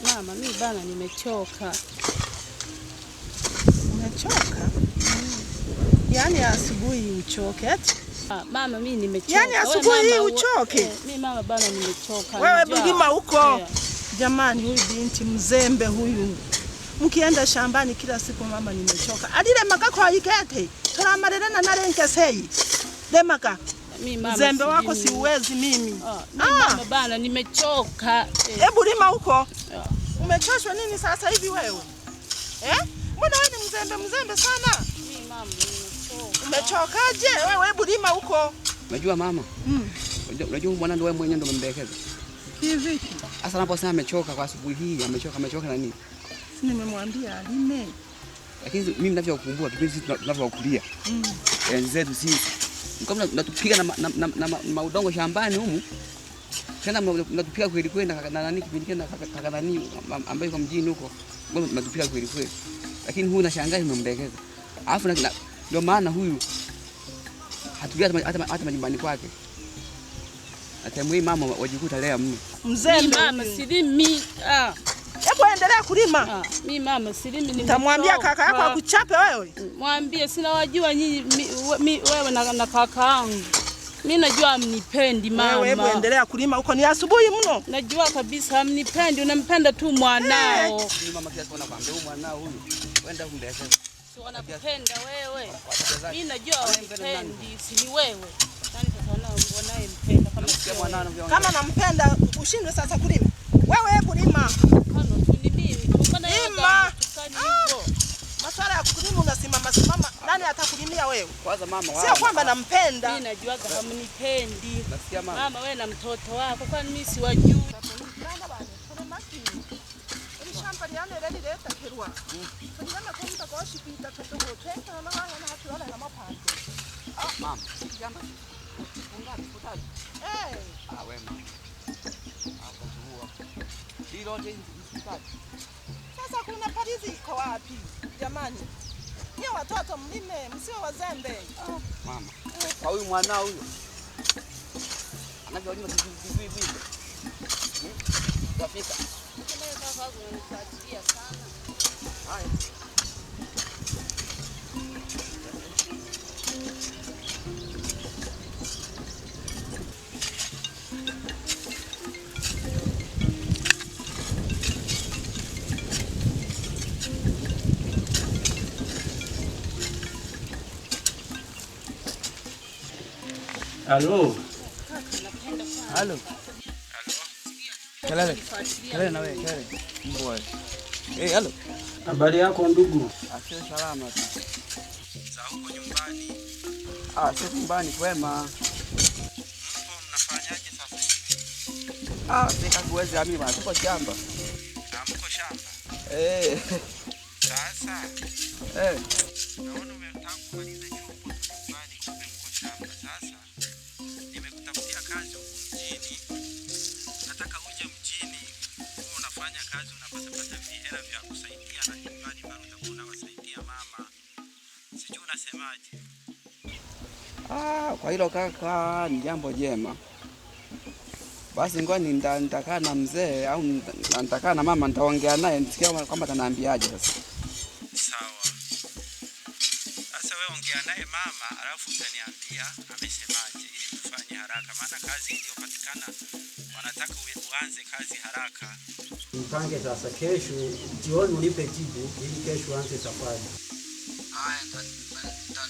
Mama, mimi bana nimechoka. Umechoka? Yaani asubuhi uchoke eti? Mama mimi nimechoka. Yaani asubuhi uchoke? Mimi mama bana nimechoka. Wewe Bulima huko. Jamani, huyu binti mzembe huyu. Mkienda shambani kila siku mama nimechoka. Adile makako ayikete. Turamarerana na renkesei. Demaka. Mzembe wako siuwezi mimi. Mama bana nimechoka. Bulima huko. Umechoshwa nini sasa hivi wewe? Mbona wewe ni mzembe sana? Mimi mama nimechoka. Umechokaje wewe Bulima huko? Unajua mama? Unajua mwana ndio wewe mwenyewe ndio umembekeza. Hivi. Sasa naposema amechoka kwa asubuhi hii, amechoka na nini? Si nimemwambia alime. Lakini mimi ninavyokumbuka kipindi sisi tunavyokulia. Enzi zetu sisi. Kama tunatupiga na udongo shambani humu. Tena mnatupiga kweli na nani kipindi kile na nani ambaye kwa mjini huko. Mbona mnatupiga kweli. Lakini huyu nashangaa umembekeza. Alafu ndio maana huyu hatulia hata majumbani kwake. Atamwii mama wajikuta leo mno. Mzembe mama silimi. Hebu endelea kulima. Mimi mama silimi nitamwambia kaka yako akuchape wewe. Mwambie sina wajua nyinyi wewe na kaka yangu. Mimi najua mnipendi mama. Wewe hebu endelea kulima huko ni asubuhi mno. Najua kabisa mnipendi, unampenda tu mwanao. Mama kiasi anakuambia huyu mwanao huyu. Wenda kumbekeza. Si wanakupenda wewe. Mimi najua wanipendi, si ni wewe. Nani sasa wanayempenda kama nampenda ushindwe sasa kulima. Wewe hebu lima. Lima. Masuala ya kulima unasimama. Nani atakulimia wewe? Kwanza mama wao. Sio kwamba nampenda. Mimi najua kama mnipendi. Nasikia mama. Mama wewe na mtoto wako kwani mimi si wajui. Mama, shamba. Ungapi kutali? Wema. Hapo tu. Hilo ndio msikati. Sasa kuna palizi iko wapi? Jamani. Nyie watoto mlime, msio wazembe. Mama. Kwa huyu mwanao huyo. Anavyolima vipi? Wafika. Kama kaka wangu ananifuatilia sana. Haya. Halo. Halo. Kelele na wewe, kelele. Mboe. Halo. Habari yako ndugu? Asio salama tu. Za huko nyumbani? Sio nyumbani kwema. Mpo mnafanyaje sasa hivi? Sika kuwezi mimi bwana, tuko shamba. Mko shamba? Sasa. Naona umetangu kumaliza chuo huko nyumbani kumbe mko shamba. Sasa nimekutafutia kazi huko mjini. Nataka uje mjini. Wewe unafanya kazi unapata hela vya kusaidia na nyumbani bado utakuwa unawasaidia mama. Sijui unasemaje? Kwa hilo kaka ni jambo jema. Basi ngoja nitakaa na mzee au nitakaa na mama nitaongea naye nisikie kama ataniambiaje sasa. Sawa. Sasa wewe ongea naye mama alafu utaniambia amesemaje ili tufanye haraka maana kazi iliyopatikana wanataka uanze kazi haraka. Mpange sasa kesho jioni ulipe jibu ili kesho uanze safari. Haya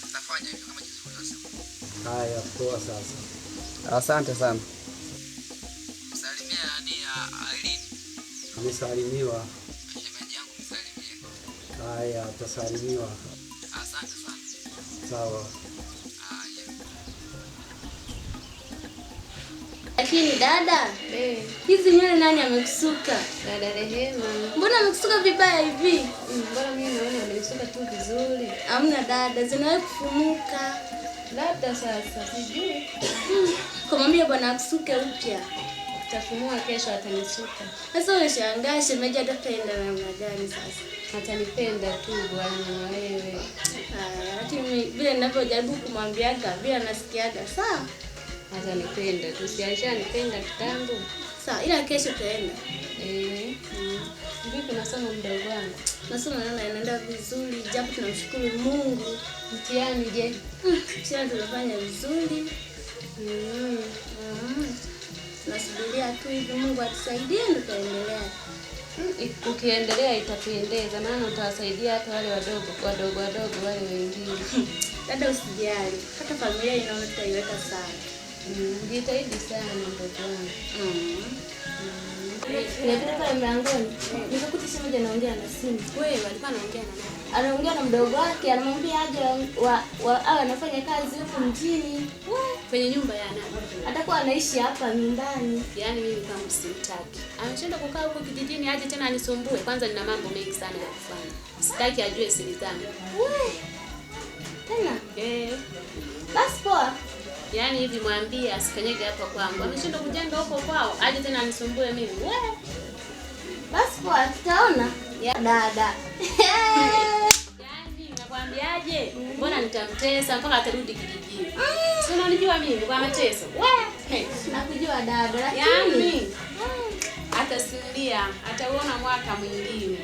nitafanya hivyo kama jinsi ulivyosema. Haya poa sasa. Asante sana. Salimia Aileen. Amesalimiwa. Shemeji yangu msalimie. Haya atasalimiwa. Asante sana. Sawa. Lakini dada, hizi nywele nani amekusuka? Dada Rehema. Mbona amekusuka vibaya hivi? Mbona mimi naona amekusuka tu vizuri. Hamna dada, zinawahi kufumuka. Labda sasa sijui. Kwa mami bwana akusuke upya. Tafumua kesho atanisuka. Sasa unashangaa shemeji ataenda namna gani sasa? Atanipenda tu bwana na wewe. Lakini vile ninavyojaribu kumwambiaga, vile anasikiaga sawa. Atanipenda tu, si alishanipenda kitambo. Sawa, ila kesho tutaenda. Vipi nasoma mdogo wangu? Masomo yanaenda vizuri, japo tunamshukuru Mungu. Mtihani je? Mtihani tunafanya vizuri. Tunasubiria tu hivi Mungu atusaidie ndio tutaendelea. Ukiendelea itapendeza, maana utawasaidia hata wale wadogo wale wengine. Dada usijali, hata familia inaona tutaiweka sawa. Jitahidi sana mtoto wangu. Nimepita pale mlangoni, nikakuta shemeji anaongea na simu. Wewe alikuwa anaongea na nani? Anaongea na mdogo wake, anamwambia aje awe anafanya kazi huko mjini. Kwenye nyumba ya nani? Atakuwa anaishi hapa nyumbani. Yaani mimi kama simtaki. Ameshinda kukaa huko kijijini aje tena anisumbue. Kwanza nina mambo mengi sana ya kufanya. Sitaki ajue siri zangu. Tena? Basi poa. Yaani hivi mwambie asikanyage hapa kwangu. Ameshinda kujenga huko kwao aje tena anisumbue mimi. Basi poa, tutaona. Ya dada. Yaani nakwambiaje? Mbona nitamtesa mpaka atarudi kijijini? Si unanijua mimi kwa mateso. Nakujua dada, lakini yaani atasimulia, atauona mwaka mwingine.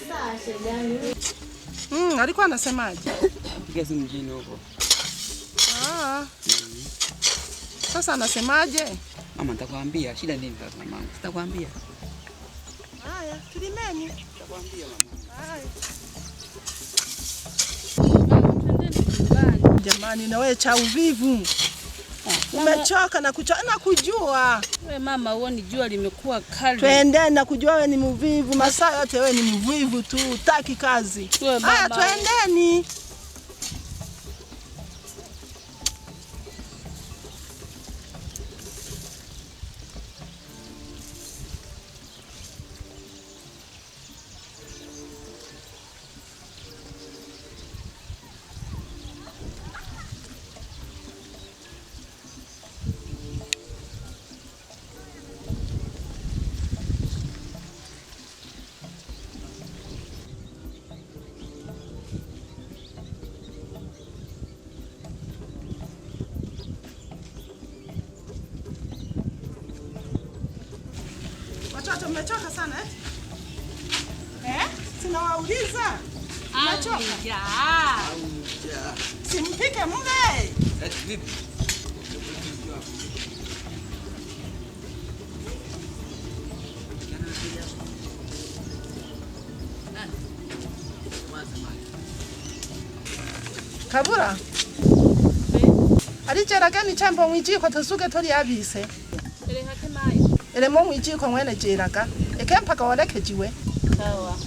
Sawa shegangu. Alikuwa anasemaje? Piga simu mjini huko. Sasa anasemaje? Mama nitakwambia shida nini sasa mama? Sitakwambia. Haya, tulimeni. Nitakwambia mama. Haya. Twendeni. Jamani na wewe cha uvivu. Umechoka na kuchoka na kujua. Wewe mama uone jua limekuwa kali. Twendeni na kujua wewe ni mvivu. Masaa yote wewe ni mvivu tu, utaki kazi. Haya twendeni. Watoto mmechoka sana Sina wauliza. Mmechoka? Simpike mle. Vipi? Kabura. Alichera gani chambo mwijiko tusuke toli abise. Ele hakemayo. Ele mo mwijiko mwene jeraga. Eke mpaka walekejiwe. Sawa.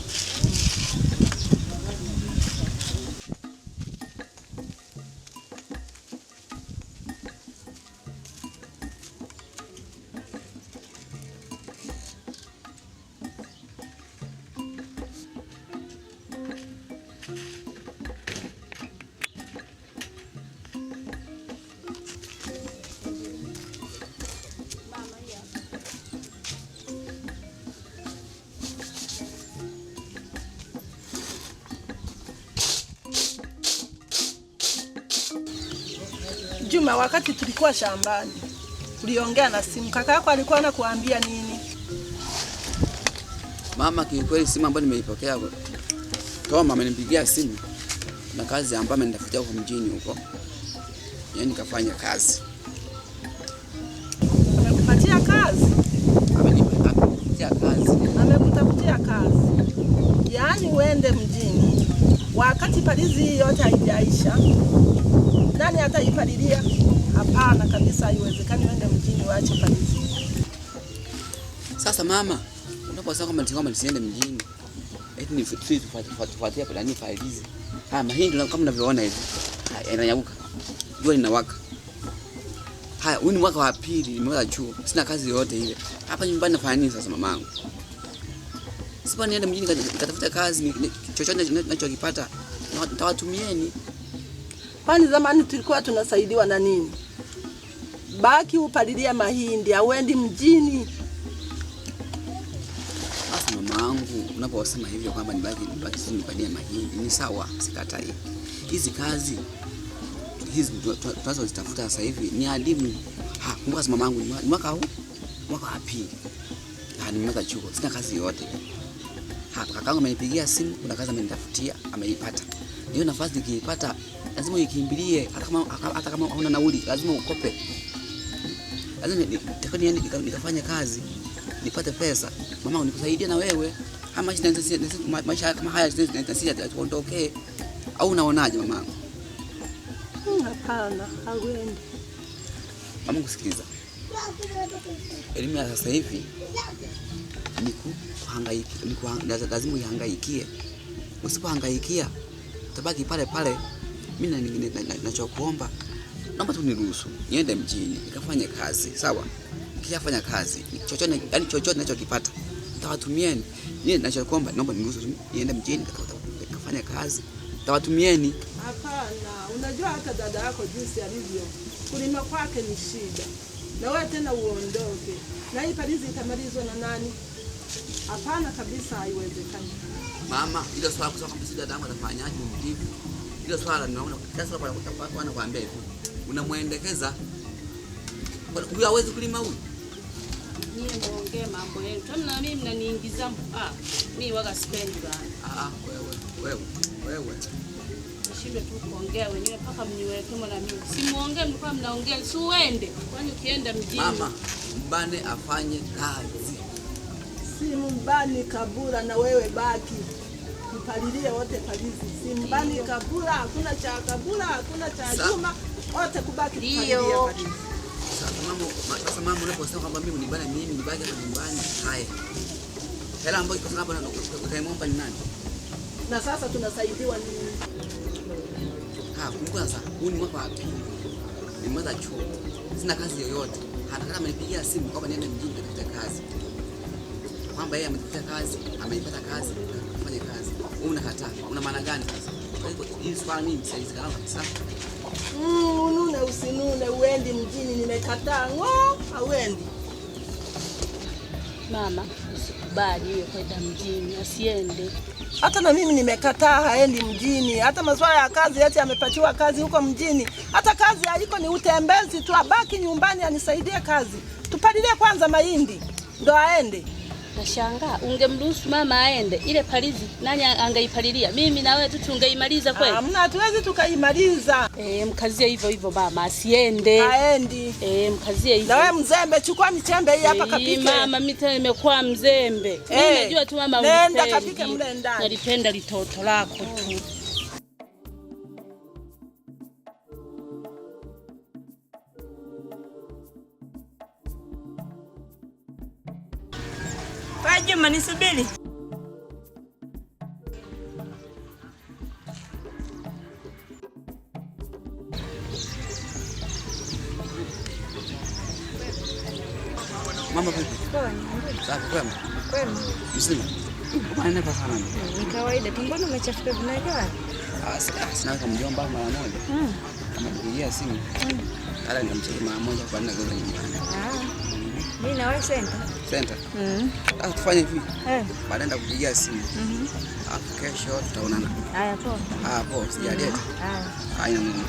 Juma, wakati tulikuwa shambani, uliongea na simu. Kaka yako alikuwa anakuambia nini? Mama, kiukweli simu ambayo nimeipokea Toma amenipigia simu na kazi ambayo amenitafutia huko mjini huko. Yaani nikafanya kazi. Amekupatia kazi? Amenipatia kazi. Amekutafutia kazi. Yaani uende mjini wakati palizi yote haijaisha. Nani ataipalilia? Hapana kabisa, haiwezekani uende mjini waache palizi. Sasa mama, unaposema kwamba nisiende mjini, eti ni tufuatie plani palizi. Haya mahindi kama mnavyoona hivi, yananyauka. Jua linawaka. Haya, huu ni mwaka wa pili nimeweza chuo. Sina kazi yoyote ile. Hapa nyumbani nafanya nini sasa mamangu? Sipo niende mjini nikatafuta kazi, chochote ninachokipata nitawatumieni. Kwani zamani tulikuwa tunasaidiwa na nini? Baki upalilia mahindi, auendi mjini. Sasa mamangu, unaposema hivyo kwamba nibaki nipalie mahindi, ni sawa, sikatai. Hizi kazi hizi tunazozitafuta sasa hivi ni adimu. Kumbuka mama yangu ni mwaka huu, mwaka wa pili. Nimemaliza chuo, sina kazi yoyote. Kakaangu amenipigia simu, kuna kazi amenitafutia, ameipata. Hiyo nafasi nikiipata lazima uikimbilie, hata kama hauna nauli, lazima ukope. Lazima nikafanye kazi, nipate pesa. Mama nikusaidia na wewe. Maisha kama haya sisi tuondokee. Au unaonaje mamangu? Hapana, hauendi. Mama kusikiliza. Elimu ya sasa hivi ni kuhangaika, lazima uhangaikie. Usipohangaikia utabaki pale pale. Mimi ninachokuomba, naomba tu niruhusu niende mjini nikafanye kazi, sawa? Nikishafanya kazi, chochote ninachokipata nitawatumieni. Mimi ninachokuomba, naomba niruhusu niende mjini nikafanye kazi, nitawatumieni. Hapana, unajua hata dada yako jinsi alivyo. Kulima kwake ni shida. Na wewe tena uondoke. Na hii palizi itamalizwa na nani? Hapana kabisa, haiwezekani. Mama, ile swala kusema kwamba sisi dada yangu atafanyaje mjibu. Ile swala ninaona sasa kwa anakuambia hivi. Unamwendekeza. Huyu hawezi kulima huyu. Nyie muongee mambo yenu. Tuna mimi mnaniingiza mimi waga sipendi bana. Wewe. Shinde tu kuongea wenyewe mpaka mniweke mwana mimi. Simuongee mlikuwa mnaongea, si uende. Kwani ukienda mjini. Mama, mbane afanye kazi. Si mbani Kabura na wewe baki. Mpalilie wote palizi. Si mbani Kabura, hakuna cha Kabura, hakuna cha Juma, wote kubaki kupalilia palizi. Sasa mama unaposema kwamba mimi nibane mimi nibaki hapa nyumbani, haya. Hela ambayo iko hapa utaimomba ni nani? Na sasa tunasaidiwa nini? Kumbuka sasa, huu ni mwaka wa pili. Nimemaliza chuo. Sina kazi yoyote. Hata kama amenipigia simu kwamba niende mjini kutafuta kazi. Kwamba yeye ametafuta kazi, ameipata kazi, afanye kazi. Wewe unakataa. Una maana gani sasa? Kwa hivyo hii swali mimi saizi kama kabisa. Unune usinune uendi mjini, nimekataa. Hauendi. Mama, usikubali yeye kwenda mjini, asiende. Hata na mimi nimekataa, haendi mjini. Hata masuala ya kazi eti amepatiwa kazi huko mjini. Hata kazi haiko, ni utembezi tu, abaki nyumbani anisaidie kazi. Tupalilie kwanza mahindi ndo aende. Nashangaa ungemruhusu mama aende, ile palizi nani angeipalilia? Mimi na wewe tu tungeimaliza kweli? Hamna, hatuwezi tukaimaliza. Mkazie hivyo hivyo mama, asiende. Haendi. Mkazie hivyo. Na wewe mzembe, chukua michembe hii hapa kapike. Mama, mimi tena nimekuwa mzembe. Mimi najua tu mama unipendi. Nenda kapike mle ndani. Nalipenda litoto lako tu. Juma, nisubiri. Mama vipi? Safi kwema? Kwema. Mzima. Bwana sana. Ni kawaida tu, mbona umechafuka vinaja? Sina kama mjomba mara moja. Kama nipigia simu. Ala nikamcheki mara moja kwa nini kwenda nyumbani. Mimi na wewe center. Tufanye hivi. Baadaye nitakupigia simu. Kesho tutaonana. Haya poa. Poa, sijaleta. Haya. Haina nini.